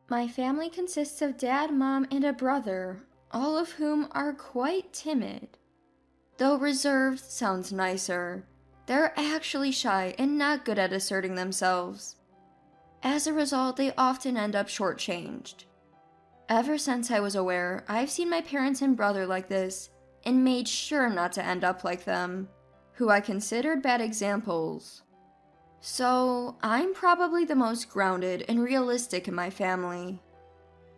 My family consists of dad, mom, and a brother, all of whom are quite timid. Though reserved sounds nicer, they're actually shy and not good at asserting themselves. As a result, they often end up shortchanged. Ever since I was aware, I've seen my parents and brother like this and made sure not to end up like them, who I considered bad examples. So, I'm probably the most grounded and realistic in my family.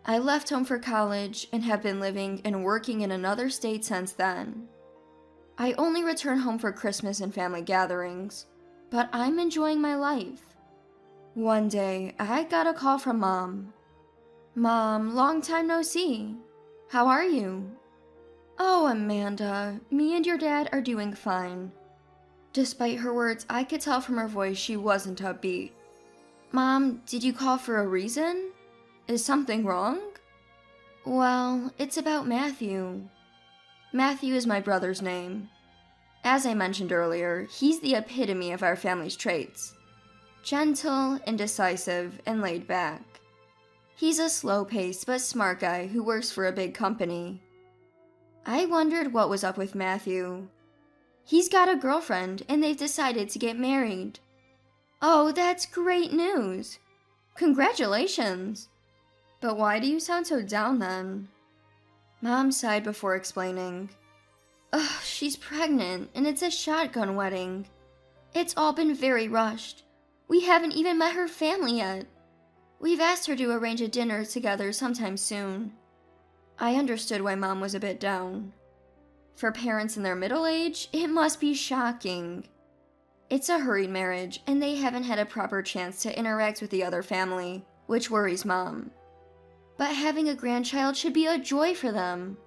I left home for college and have been living and working in another state since then. I only return home for Christmas and family gatherings, but I'm enjoying my life. One day, I got a call from Mom. "Mom, long time no see. How are you?" "Oh, Amanda, me and your dad are doing fine." Despite her words, I could tell from her voice she wasn't upbeat. "Mom, did you call for a reason? Is something wrong?" "Well, it's about Matthew." Matthew is my brother's name. As I mentioned earlier, he's the epitome of our family's traits. Gentle, indecisive, and laid back. He's a slow-paced but smart guy who works for a big company. I wondered what was up with Matthew. He's got a girlfriend, and they've decided to get married. "Oh, that's great news! Congratulations! But why do you sound so down then?" Mom sighed before explaining. "Ugh, she's pregnant, and it's a shotgun wedding. It's all been very rushed. We haven't even met her family yet. We've asked her to arrange a dinner together sometime soon." I understood why Mom was a bit down. For parents in their middle age, it must be shocking. It's a hurried marriage, and they haven't had a proper chance to interact with the other family, which worries Mom. But having a grandchild should be a joy for them.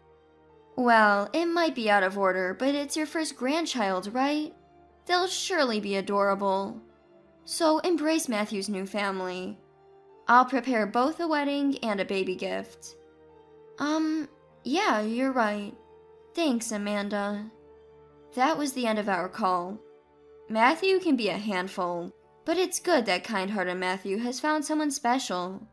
Well, it might be out of order, but it's your first grandchild, right? They'll surely be adorable. So embrace Matthew's new family. I'll prepare both a wedding and a baby gift. Yeah, you're right. Thanks, Amanda." That was the end of our call. Matthew can be a handful, but it's good that kind-hearted Matthew has found someone special.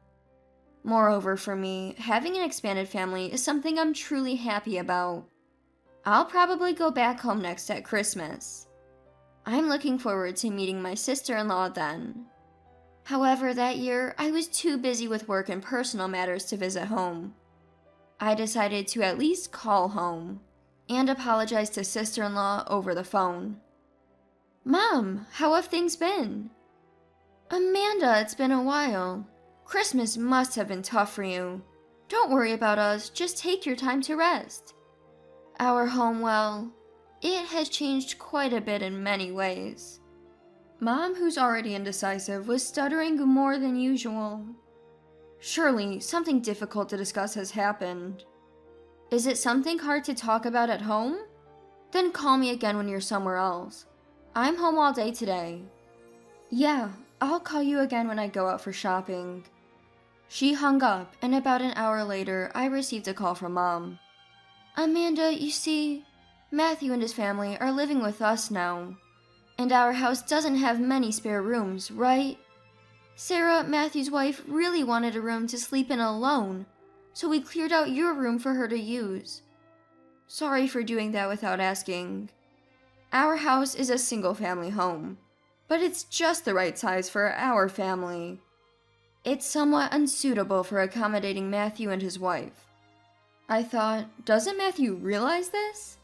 Moreover, for me, having an expanded family is something I'm truly happy about. I'll probably go back home next at Christmas. I'm looking forward to meeting my sister-in-law then. However, that year, I was too busy with work and personal matters to visit home. I decided to at least call home and apologize to sister-in-law over the phone. "Mom, how have things been?" "Amanda, it's been a while. Christmas must have been tough for you. Don't worry about us, just take your time to rest." Our home, well, it has changed quite a bit in many ways. Mom, who's already indecisive, was stuttering more than usual. Surely, something difficult to discuss has happened. "Is it something hard to talk about at home? Then call me again when you're somewhere else. I'm home all day today." "Yeah, I'll call you again when I go out for shopping." She hung up, and about an hour later, I received a call from Mom. "Amanda, you see, Matthew and his family are living with us now, and our house doesn't have many spare rooms, right? Sarah, Matthew's wife, really wanted a room to sleep in alone, so we cleared out your room for her to use. Sorry for doing that without asking. Our house is a single-family home, but it's just the right size for our family. It's somewhat unsuitable for accommodating Matthew and his wife." I thought, doesn't Matthew realize this?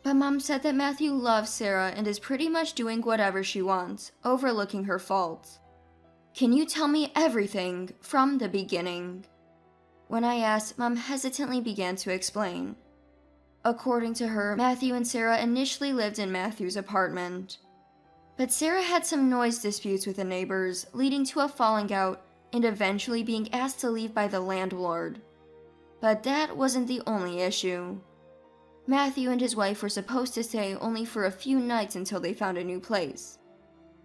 But Mom said that Matthew loves Sarah and is pretty much doing whatever she wants, overlooking her faults. "Can you tell me everything from the beginning?" When I asked, Mom hesitantly began to explain. According to her, Matthew and Sarah initially lived in Matthew's apartment. But Sarah had some noise disputes with the neighbors, leading to a falling out and eventually being asked to leave by the landlord. But that wasn't the only issue. Matthew and his wife were supposed to stay only for a few nights until they found a new place.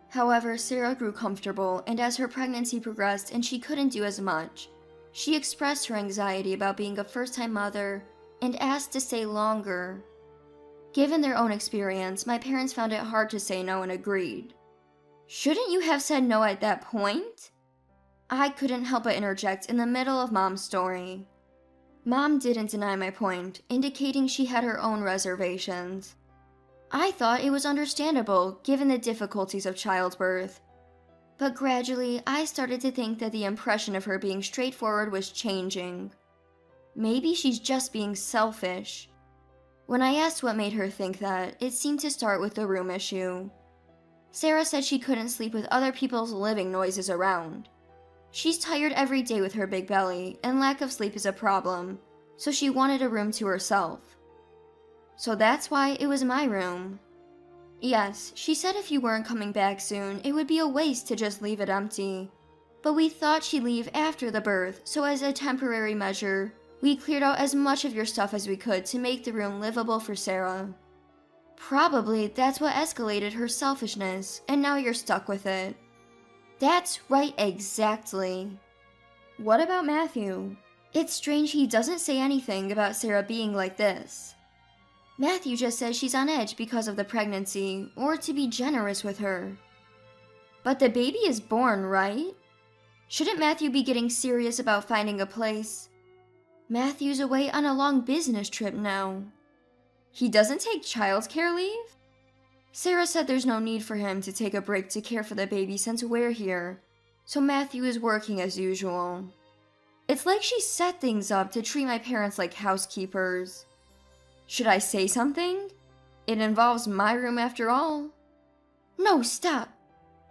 However, Sarah grew comfortable, and as her pregnancy progressed and she couldn't do as much, she expressed her anxiety about being a first-time mother and asked to stay longer. Given their own experience, my parents found it hard to say no and agreed. "Shouldn't you have said no at that point?" I couldn't help but interject in the middle of Mom's story. Mom didn't deny my point, indicating she had her own reservations. I thought it was understandable, given the difficulties of childbirth. But gradually, I started to think that the impression of her being straightforward was changing. Maybe she's just being selfish. When I asked what made her think that, it seemed to start with the room issue. Sarah said she couldn't sleep with other people's living noises around. She's tired every day with her big belly, and lack of sleep is a problem, so she wanted a room to herself. So that's why it was my room. Yes, she said if you weren't coming back soon, it would be a waste to just leave it empty. But we thought she'd leave after the birth, so as a temporary measure, we cleared out as much of your stuff as we could to make the room livable for Sarah. Probably that's what escalated her selfishness, and now you're stuck with it. That's right, exactly. What about Matthew? It's strange he doesn't say anything about Sarah being like this. Matthew just says she's on edge because of the pregnancy, or to be generous with her. But the baby is born, right? Shouldn't Matthew be getting serious about finding a place? Matthew's away on a long business trip now. He doesn't take childcare leave? Sarah said there's no need for him to take a break to care for the baby since we're here, so Matthew is working as usual. It's like she set things up to treat my parents like housekeepers. Should I say something? It involves my room after all. No, stop.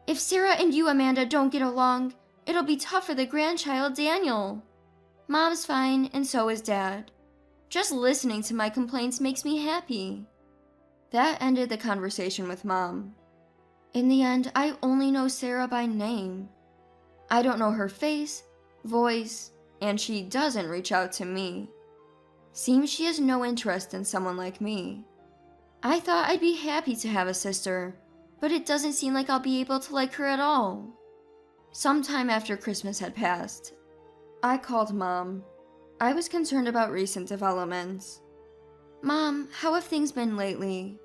If Sarah and you, Amanda, don't get along, it'll be tough for the grandchild, Daniel. Mom's fine, and so is Dad. Just listening to my complaints makes me happy. That ended the conversation with Mom. In the end, I only know Sarah by name. I don't know her face, voice, and she doesn't reach out to me. Seems she has no interest in someone like me. I thought I'd be happy to have a sister, but it doesn't seem like I'll be able to like her at all. Sometime after Christmas had passed, I called Mom. I was concerned about recent developments. Mom, how have things been lately?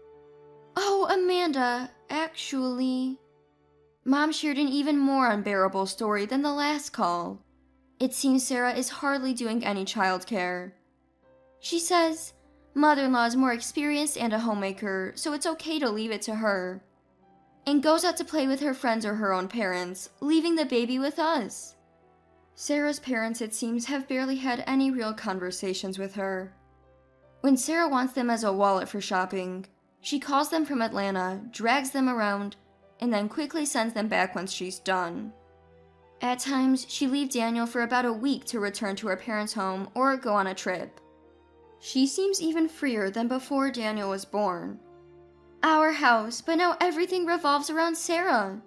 Oh, Amanda, actually... Mom shared an even more unbearable story than the last call. It seems Sarah is hardly doing any childcare. She says, mother-in-law is more experienced and a homemaker, so it's okay to leave it to her. And goes out to play with her friends or her own parents, leaving the baby with us. Sarah's parents, it seems, have barely had any real conversations with her. When Sarah wants them as a wallet for shopping, she calls them from Atlanta, drags them around, and then quickly sends them back once she's done. At times, she leaves Daniel for about a week to return to her parents' home or go on a trip. She seems even freer than before Daniel was born. Our house, but now everything revolves around Sarah.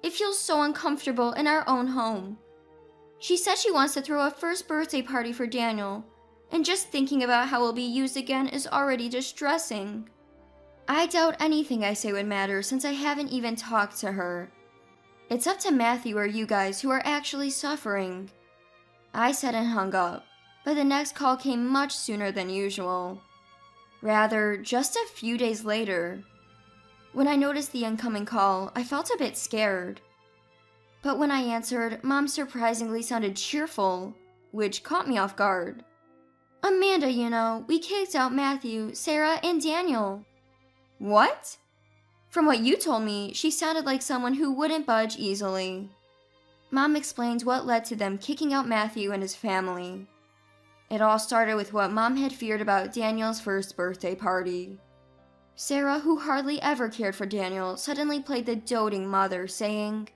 It feels so uncomfortable in our own home. She said she wants to throw a first birthday party for Daniel, and just thinking about how it'll be used again is already distressing. I doubt anything I say would matter since I haven't even talked to her. It's up to Matthew or you guys who are actually suffering. I said and hung up, but the next call came much sooner than usual. Rather, just a few days later. When I noticed the incoming call, I felt a bit scared. But when I answered, Mom surprisingly sounded cheerful, which caught me off guard. Amanda, you know, we kicked out Matthew, Sarah, and Daniel. What? From what you told me, she sounded like someone who wouldn't budge easily. Mom explained what led to them kicking out Matthew and his family. It all started with what Mom had feared about Daniel's first birthday party. Sarah, who hardly ever cared for Daniel, suddenly played the doting mother, saying,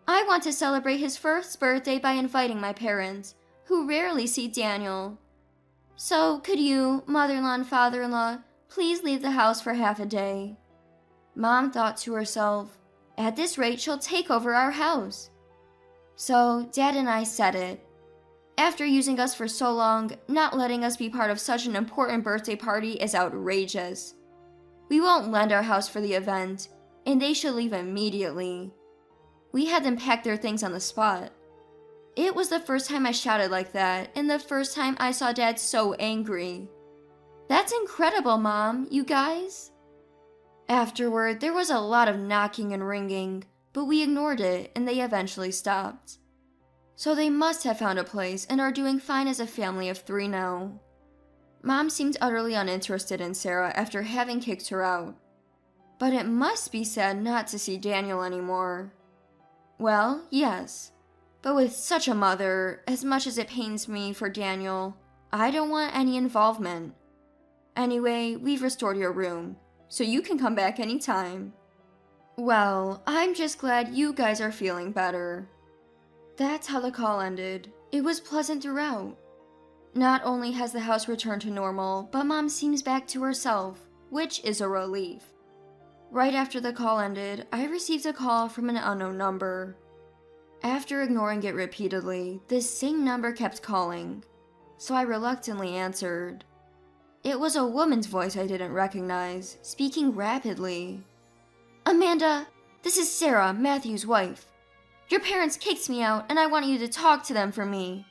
I want to celebrate his first birthday by inviting my parents, who rarely see Daniel. So, could you, mother-in-law and father-in-law, please leave the house for half a day? Mom thought to herself, at this rate she'll take over our house. So, Dad and I said it. After using us for so long, not letting us be part of such an important birthday party is outrageous. We won't lend our house for the event, and they should leave immediately. We had them pack their things on the spot. It was the first time I shouted like that, and the first time I saw Dad so angry. That's incredible, Mom, you guys. Afterward, there was a lot of knocking and ringing, but we ignored it, and they eventually stopped. So they must have found a place and are doing fine as a family of 3 now. Mom seemed utterly uninterested in Sarah after having kicked her out. But it must be sad not to see Daniel anymore. Well, yes. But with such a mother, as much as it pains me for Daniel, I don't want any involvement. Anyway, we've restored your room, so you can come back anytime. Well, I'm just glad you guys are feeling better. That's how the call ended. It was pleasant throughout. Not only has the house returned to normal, but Mom seems back to herself, which is a relief. Right after the call ended, I received a call from an unknown number. After ignoring it repeatedly, this same number kept calling, so I reluctantly answered. It was a woman's voice I didn't recognize, speaking rapidly. "Amanda, this is Sarah, Matthew's wife. Your parents kicked me out, and I want you to talk to them for me."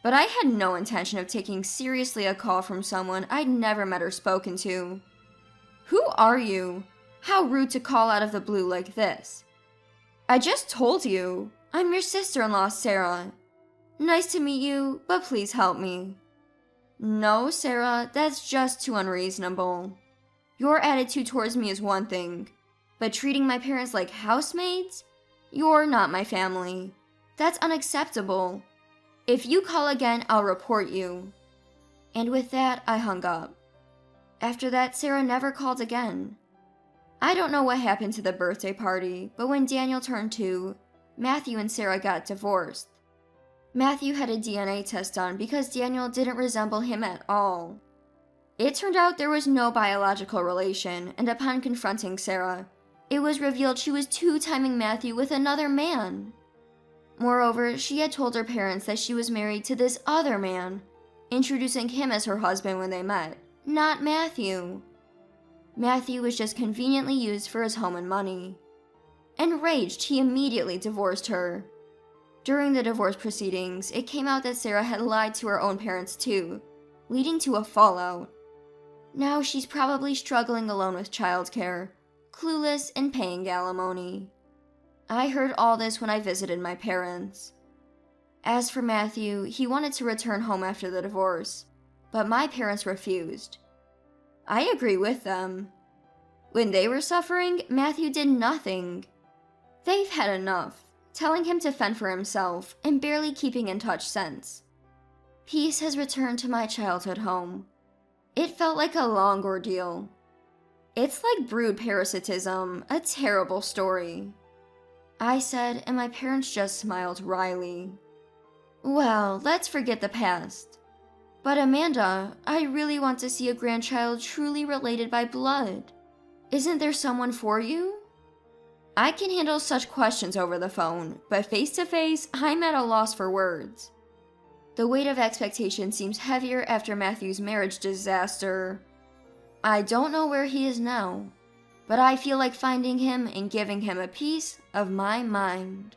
But I had no intention of taking seriously a call from someone I'd never met or spoken to. "Who are you? How rude to call out of the blue like this." "I just told you. I'm your sister-in-law, Sarah. Nice to meet you, but please help me." "No, Sarah, that's just too unreasonable. Your attitude towards me is one thing, but treating my parents like housemaids? You're not my family. That's unacceptable. If you call again, I'll report you." And with that, I hung up. After that, Sarah never called again. I don't know what happened to the birthday party, but when Daniel turned 2, Matthew and Sarah got divorced. Matthew had a DNA test done because Daniel didn't resemble him at all. It turned out there was no biological relation, and upon confronting Sarah, it was revealed she was 2-timing Matthew with another man. Moreover, she had told her parents that she was married to this other man, introducing him as her husband when they met, not Matthew. Matthew was just conveniently used for his home and money. Enraged, he immediately divorced her. During the divorce proceedings, it came out that Sarah had lied to her own parents too, leading to a fallout. Now she's probably struggling alone with childcare, clueless and paying alimony. I heard all this when I visited my parents. As for Matthew, he wanted to return home after the divorce, but my parents refused. I agree with them. When they were suffering, Matthew did nothing. They've had enough, telling him to fend for himself and barely keeping in touch since. Peace has returned to my childhood home. It felt like a long ordeal. It's like brood parasitism, a terrible story. I said, and my parents just smiled wryly. Well, let's forget the past. But Amanda, I really want to see a grandchild truly related by blood. Isn't there someone for you? I can handle such questions over the phone, but face to face, I'm at a loss for words. The weight of expectation seems heavier after Matthew's marriage disaster. I don't know where he is now, but I feel like finding him and giving him a piece of my mind.